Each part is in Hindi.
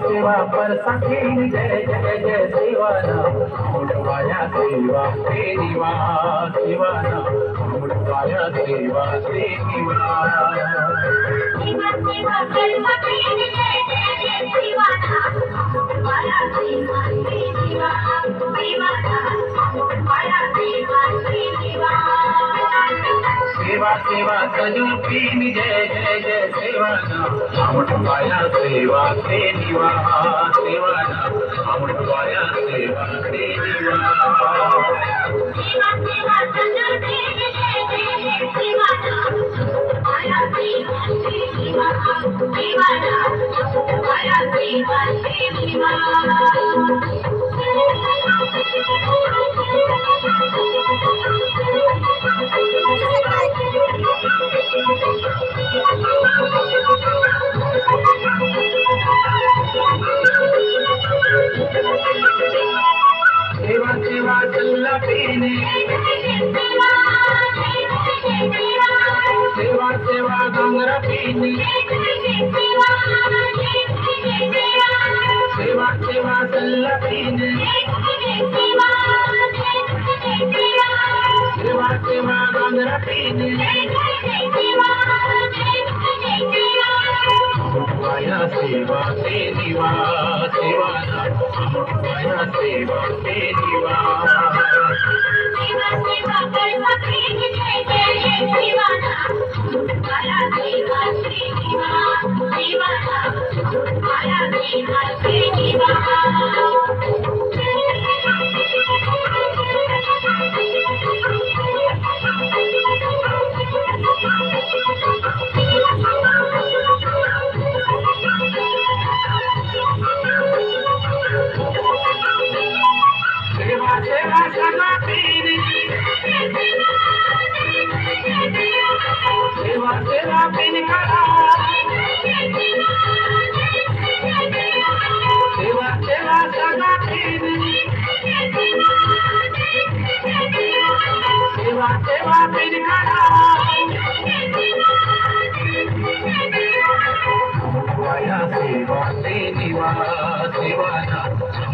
सेवा पर सखी जय जय जय सेवाना मुड़वाया सेवा से निवास सेवाना मुड़वाया सेवा से निवास सेवा सेवा कर सखी जय जय जय सेवाना मुड़वाया सेवा से निवास सेवाना मुड़वाया सेवा से निवास सेवा सेवा सजूपीन जय जय जय सेवाना मुड़वाया सेवा से निवास सेवाना मुड़वाया सेवा से निवास सेवा सेवा सजूपीन जय जय जय सेवाना मुड़वाया सेवा से निवास सेवाना मुड़वाया सेवा से निवास सेवा सेवा सल्लपीने सेवा सेवा गंगरा पीने सेवा सेवा सल्लपीने सेवा सेवा गंगरा पीने मुड़वाया सेवा से निवास सेवाना मुड़वाया सेवा से निवास सेवा सेवा कर सखी जय जय जय सेवाना मुड़वाया सेवा से निवास सेवाना मुड़वाया सेवा से निवास सेवा सेवा सगापीने सेवा सेवा पिन करा सेवा सेवा सगापीने सेवा सेवा पिन करा मुड़वाया सेवा से निवास सेवाना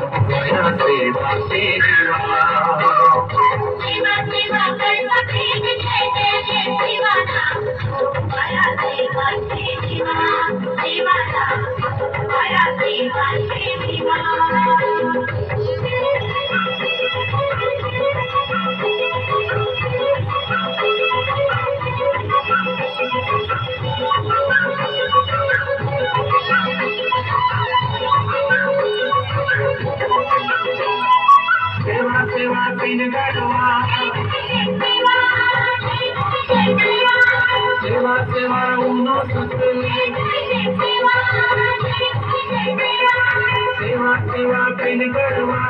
मुड़वाया सेवा से निवास सेवा सेवा कर सखी जय जय जय सेवाना मुड़वाया सेवा से निवास सेवाना मुड़वाया सेवा से निवास सेवा सेवा पिन गढ़वा सेवा सेवा उनो सुतली सेवा सेवा पिन गढ़वा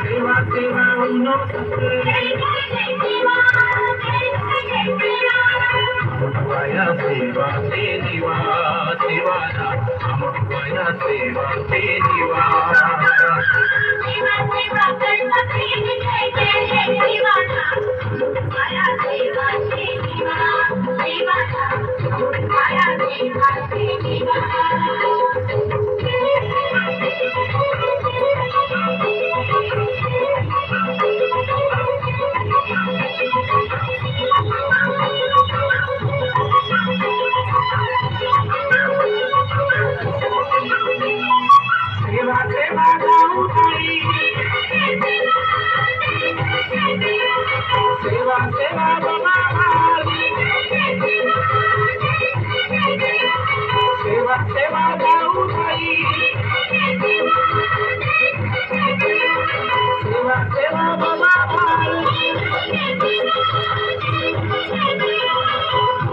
सेवा सेवा उनो सुतली मुड़वाया सेवा से निवास सेवाना मुड़वाया सेवा से निवास सेवा सेवा कर सखी जय जय जय सेवाना मुड़वाया सेवा से निवास सेवाना मुड़वाया सेवा से निवास सेवा सेवा गाँव थाई सेवा सेवा बना भाली सेवा सेवा गाँव थाई सेवा सेवा बना भाली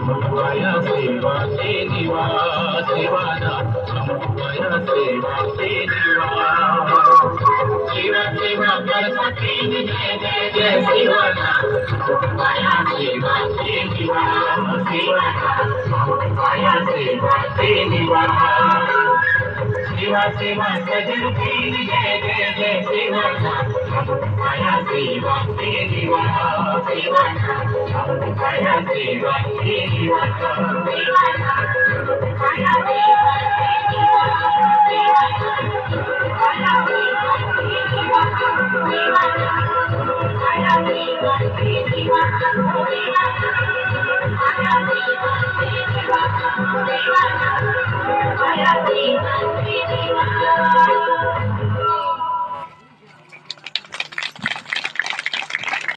मुड़वाया सेवा से निवास सेवाना मुड़वाया सेवा से निवास सेवा सेवा कर सखी जय जय जय सेवाना मुड़वाया सेवा से निवास सेवाना मुड़वाया सेवा से निवास शिवा शिवा सजन की जय जय जय शिवाना माया शिवा शिवा शिवाना माया शिवा शिवा शिवाना माया शिवा शिवा